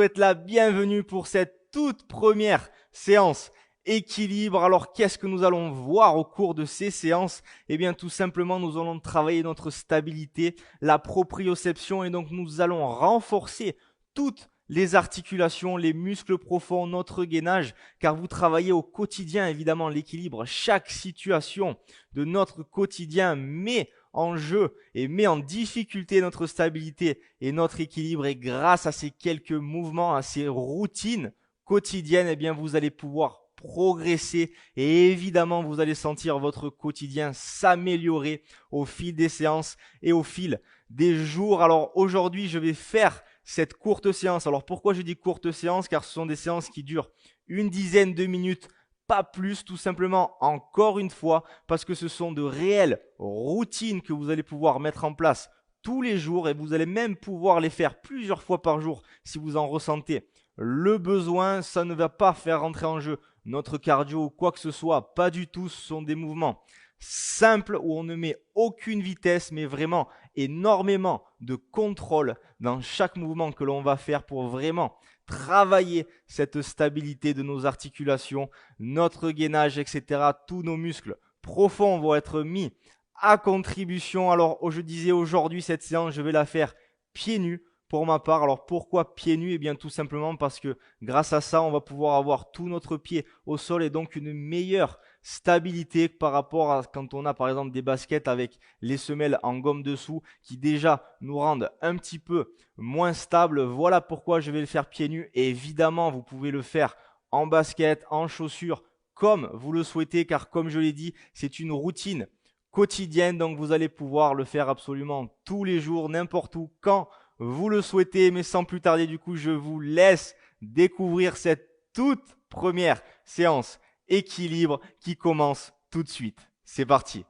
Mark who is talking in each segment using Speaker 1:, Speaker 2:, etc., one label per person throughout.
Speaker 1: Souhaite la bienvenue pour cette toute première séance équilibre. Alors, qu'est-ce que nous allons voir au cours de ces séances? Eh bien, tout simplement, nous allons travailler notre stabilité, la proprioception, et donc nous allons renforcer toutes les articulations, les muscles profonds, notre gainage, car vous travaillez au quotidien, évidemment, l'équilibre. Chaque situation de notre quotidien met en jeu et met en difficulté notre stabilité et notre équilibre. Et grâce à ces quelques mouvements, à ces routines quotidiennes, eh bien, vous allez pouvoir progresser et évidemment, vous allez sentir votre quotidien s'améliorer au fil des séances et au fil des jours. Alors aujourd'hui, je vais faire cette courte séance. Alors pourquoi je dis courte séance? Car ce sont des séances qui durent une dizaine de minutes, pas plus, tout simplement, encore une fois, parce que ce sont de réelles routines que vous allez pouvoir mettre en place tous les jours et vous allez même pouvoir les faire plusieurs fois par jour si vous en ressentez le besoin. Ça ne va pas faire rentrer en jeu notre cardio ou quoi que ce soit, pas du tout. Ce sont des mouvements simples où on ne met aucune vitesse, mais vraiment énormément de contrôle dans chaque mouvement que l'on va faire pour vraiment travailler cette stabilité de nos articulations, notre gainage, etc. Tous nos muscles profonds vont être mis à contribution. Alors, je disais aujourd'hui, cette séance, je vais la faire pieds nus pour ma part. Alors, pourquoi pieds nus? Eh bien, tout simplement parce que grâce à ça, on va pouvoir avoir tout notre pied au sol et donc une meilleure stabilité par rapport à quand on a par exemple des baskets avec les semelles en gomme dessous qui déjà nous rendent un petit peu moins stables. Voilà pourquoi je vais le faire pieds nus. Et évidemment, vous pouvez le faire en basket, en chaussures, comme vous le souhaitez, car comme je l'ai dit, c'est une routine quotidienne. Donc, vous allez pouvoir le faire absolument tous les jours, n'importe où, quand vous le souhaitez. Mais sans plus tarder, du coup, je vous laisse découvrir cette toute première séance équilibre qui commence tout de suite. C'est parti.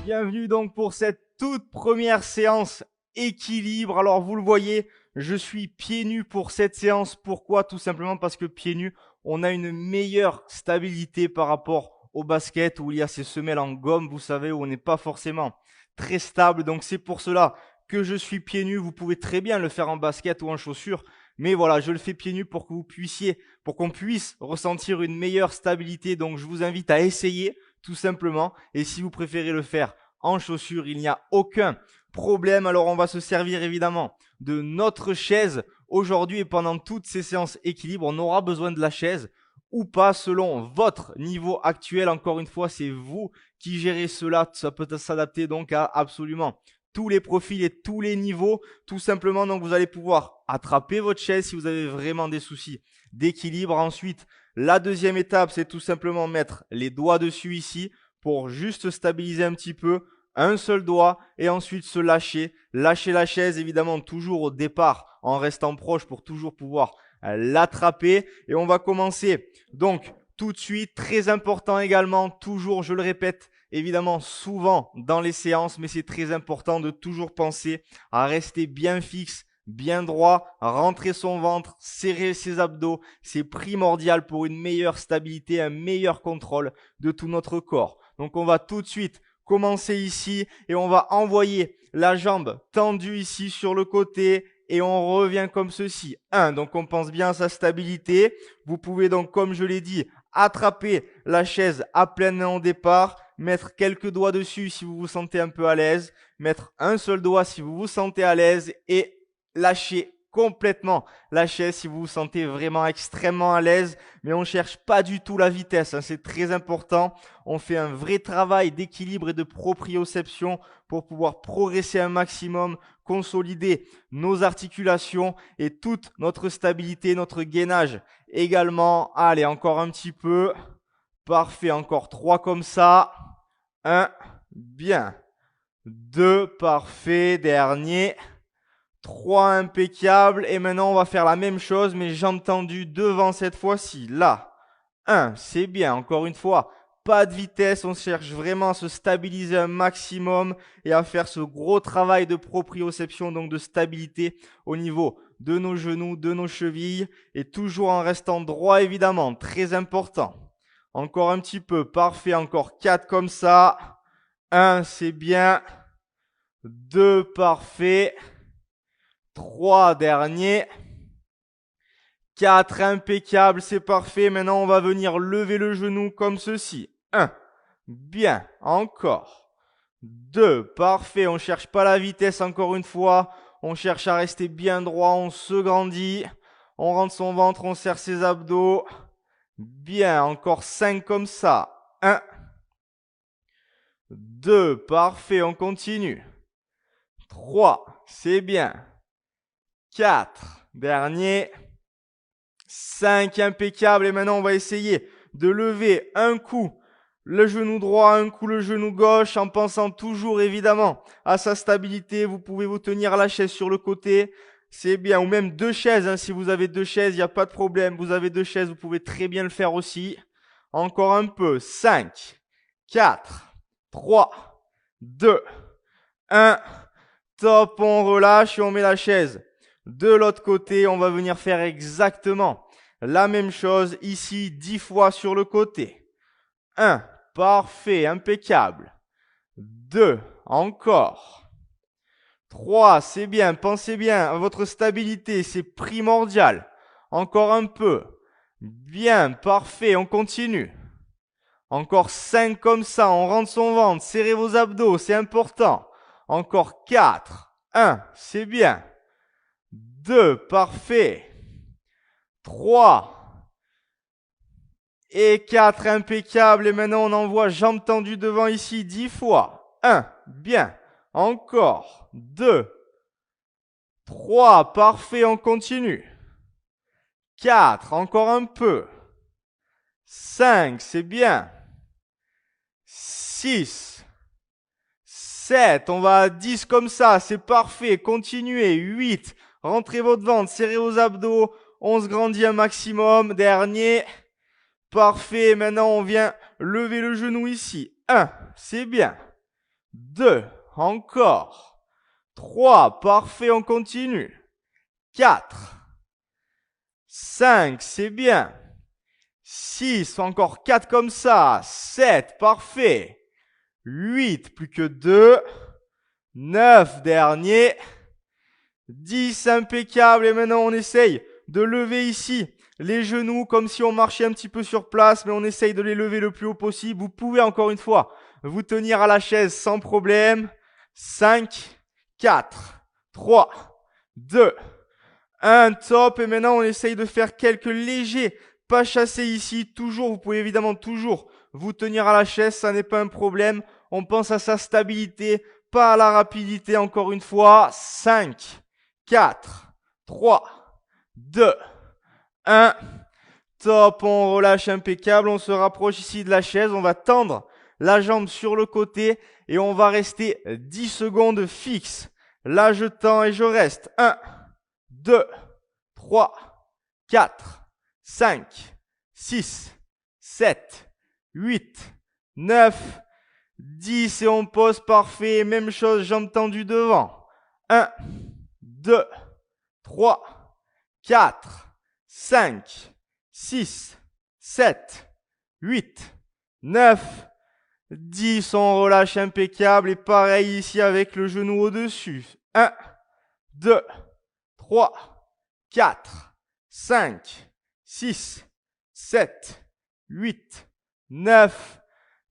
Speaker 1: Bienvenue donc pour cette toute première séance équilibre. Alors vous le voyez, je suis pieds nus pour cette séance. Pourquoi? Tout simplement parce que pieds nus, on a une meilleure stabilité par rapport au basket où il y a ces semelles en gomme, vous savez, où on n'est pas forcément très stable. Donc c'est pour cela que je suis pieds nus. Vous pouvez très bien le faire en basket ou en chaussures. Mais voilà, je le fais pieds nus pour que vous puissiez, pour qu'on puisse ressentir une meilleure stabilité. Donc je vous invite à essayer tout simplement. Et si vous préférez le faire en chaussures, il n'y a aucun problème. Alors on va se servir évidemment de notre chaise aujourd'hui et pendant toutes ces séances équilibre, on aura besoin de la chaise ou pas selon votre niveau actuel. Encore une fois, c'est vous qui gérez cela. Ça peut s'adapter donc à absolument tous les profils et tous les niveaux. Tout simplement, donc vous allez pouvoir attraper votre chaise si vous avez vraiment des soucis d'équilibre. Ensuite, la deuxième étape, c'est tout simplement mettre les doigts dessus ici pour juste stabiliser un petit peu. Un seul doigt et ensuite se lâcher. Lâcher la chaise évidemment toujours au départ en restant proche pour toujours pouvoir l'attraper. Et on va commencer donc tout de suite. Très important également, toujours je le répète, évidemment souvent dans les séances, mais c'est très important de toujours penser à rester bien fixe, bien droit, rentrer son ventre, serrer ses abdos. C'est primordial pour une meilleure stabilité, un meilleur contrôle de tout notre corps. Donc on va tout de suite commencer ici et on va envoyer la jambe tendue ici sur le côté et on revient comme ceci. Donc on pense bien à sa stabilité. Vous pouvez donc, comme je l'ai dit, attraper la chaise à pleine main au départ, mettre quelques doigts dessus si vous vous sentez un peu à l'aise, mettre un seul doigt si vous vous sentez à l'aise et lâcher complètement la chaise si vous vous sentez vraiment extrêmement à l'aise. Mais on ne cherche pas du tout la vitesse, c'est très important. On fait un vrai travail d'équilibre et de proprioception pour pouvoir progresser un maximum, consolider nos articulations et toute notre stabilité, notre gainage également. Allez, encore un petit peu. Parfait, encore 3 comme ça. 1, bien. 2, parfait, dernier. 3, impeccable. Et maintenant, on va faire la même chose, mais jambes tendues devant cette fois-ci. Là, 1, c'est bien. Encore une fois, pas de vitesse. On cherche vraiment à se stabiliser un maximum et à faire ce gros travail de proprioception, donc de stabilité au niveau de nos genoux, de nos chevilles et toujours en restant droit évidemment, très important. Encore un petit peu, parfait, encore 4 comme ça. 1, c'est bien. 2, parfait. 3, dernier. 4, impeccable, c'est parfait. Maintenant, on va venir lever le genou comme ceci. 1, bien, encore. 2, parfait, on ne cherche pas la vitesse encore une fois. On cherche à rester bien droit, on se grandit. On rentre son ventre, on serre ses abdos. Bien, encore 5 comme ça. 1, 2, parfait, on continue. 3, c'est bien. 4, dernier. 5, impeccable. Et maintenant, on va essayer de lever un coup le genou droit, un coup le genou gauche, en pensant toujours évidemment à sa stabilité. Vous pouvez vous tenir à la chaise sur le côté. C'est bien. Ou même 2 chaises. Hein. Si vous avez 2 chaises, il n'y a pas de problème. Vous avez 2 chaises, vous pouvez très bien le faire aussi. Encore un peu. 5, 4, 3, 2, 1. Top, on relâche et on met la chaise de l'autre côté. On va venir faire exactement la même chose ici 10 fois sur le côté. 1, parfait, impeccable. 2, encore. 3, c'est bien, pensez bien à votre stabilité, c'est primordial. Encore un peu. Bien, parfait, on continue. Encore 5 comme ça, on rentre son ventre, serrez vos abdos, c'est important. Encore 4, 1, c'est bien. 2, parfait. 3 et 4, impeccable. Et maintenant, on envoie jambes tendues devant ici 10 fois. 1, bien. Encore. 2, 3, parfait, on continue. 4, encore un peu. 5, c'est bien. 6, 7, on va à 10 comme ça, c'est parfait, continuez. 8, rentrez votre ventre, serrez vos abdos, on se grandit un maximum. Dernier, parfait, maintenant on vient lever le genou ici. 1, c'est bien. 2, encore. 3, parfait, on continue. 4, 5, c'est bien. 6, encore 4 comme ça. 7, parfait. 8, plus que 2. 9, dernier. 10, impeccable. Et maintenant, on essaye de lever ici les genoux comme si on marchait un petit peu sur place, mais on essaye de les lever le plus haut possible. Vous pouvez encore une fois vous tenir à la chaise sans problème. 5, 4, 3, 2, 1, top. Et maintenant, on essaye de faire quelques légers pas chassés ici. Toujours, vous pouvez évidemment toujours vous tenir à la chaise, ça n'est pas un problème. On pense à sa stabilité, pas à la rapidité. Encore une fois, 5, 4, 3, 2, 1. Top, on relâche, impeccable. On se rapproche ici de la chaise. On va tendre la jambe sur le côté et on va rester 10 secondes fixe. Là, je tends et je reste. 1, 2, 3, 4, 5, 6, 7, 8, 9, 10 et on pose, parfait. Même chose, jambes tendues devant. 1, 2, 3, 4, 5, 6, 7, 8, 9, 10. On relâche, impeccable. Et pareil ici avec le genou au-dessus. 1, 2, 3, 4, 5, 6, 7, 8, 9,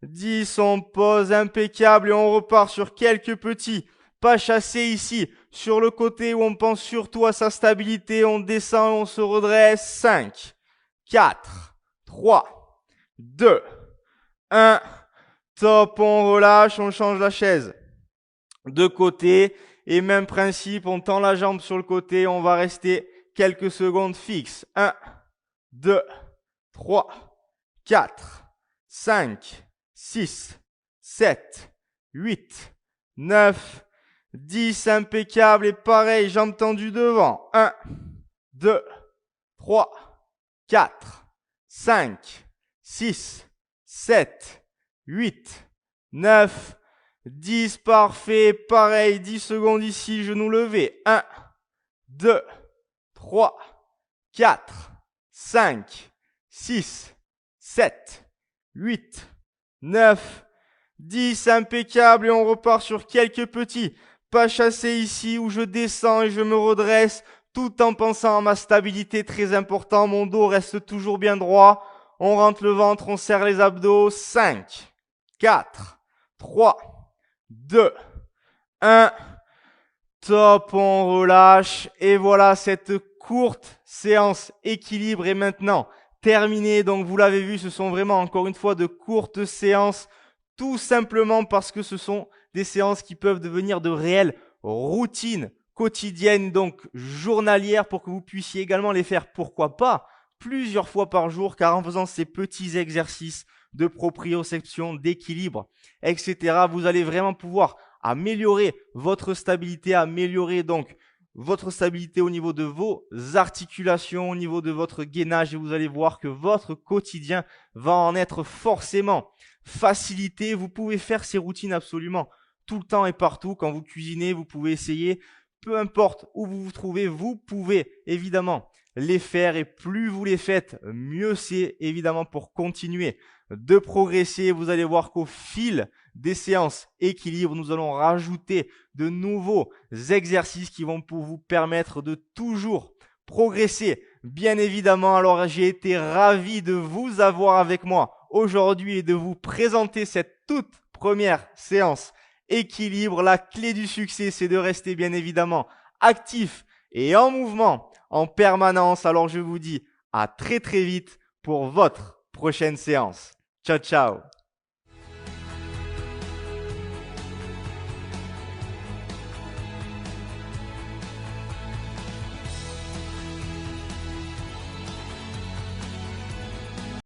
Speaker 1: 10. On pose, impeccable. Et on repart sur quelques petits pas chassés ici sur le côté où on pense surtout à sa stabilité. On descend, on se redresse. 5, 4, 3, 2, 1. Top, on relâche, on change la chaise de côté. Et même principe, on tend la jambe sur le côté. On va rester quelques secondes fixes. 1, 2, 3, 4, 5, 6, 7, 8, 9, 10, impeccable. Et pareil, jambes tendues devant. 1, 2, 3, 4, 5, 6, 7, 8, 9, 10, parfait. Pareil, 10 secondes ici, genou levé. 1, 2, 3, 4, 5, 6, 7, 8, 9, 10. Impeccable. Et on repart sur quelques petits pas chassés ici où je descends et je me redresse tout en pensant à ma stabilité, très important. Mon dos reste toujours bien droit. On rentre le ventre, on serre les abdos. 5, 4, 3, 2, 1. Top, on relâche. Et voilà, cette courte séance équilibre est maintenant terminée. Donc vous l'avez vu, ce sont vraiment encore une fois de courtes séances, tout simplement parce que ce sont des séances qui peuvent devenir de réelles routines quotidiennes, donc journalières, pour que vous puissiez également les faire, pourquoi pas, plusieurs fois par jour, car en faisant ces petits exercices de proprioception, d'équilibre, etc., vous allez vraiment pouvoir améliorer votre stabilité, améliorer donc votre stabilité au niveau de vos articulations, au niveau de votre gainage, et vous allez voir que votre quotidien va en être forcément facilité. Vous pouvez faire ces routines absolument tout le temps et partout. Quand vous cuisinez, vous pouvez essayer, peu importe où vous vous trouvez, vous pouvez évidemment les faire, et plus vous les faites, mieux c'est évidemment pour continuer de progresser. Vous allez voir qu'au fil des séances équilibre, nous allons rajouter de nouveaux exercices qui vont pour vous permettre de toujours progresser, bien évidemment. Alors j'ai été ravi de vous avoir avec moi aujourd'hui et de vous présenter cette toute première séance équilibre. La clé du succès, c'est de rester bien évidemment actif et en mouvement en permanence. Alors je vous dis à très très vite pour votre prochaine séance. Ciao, ciao.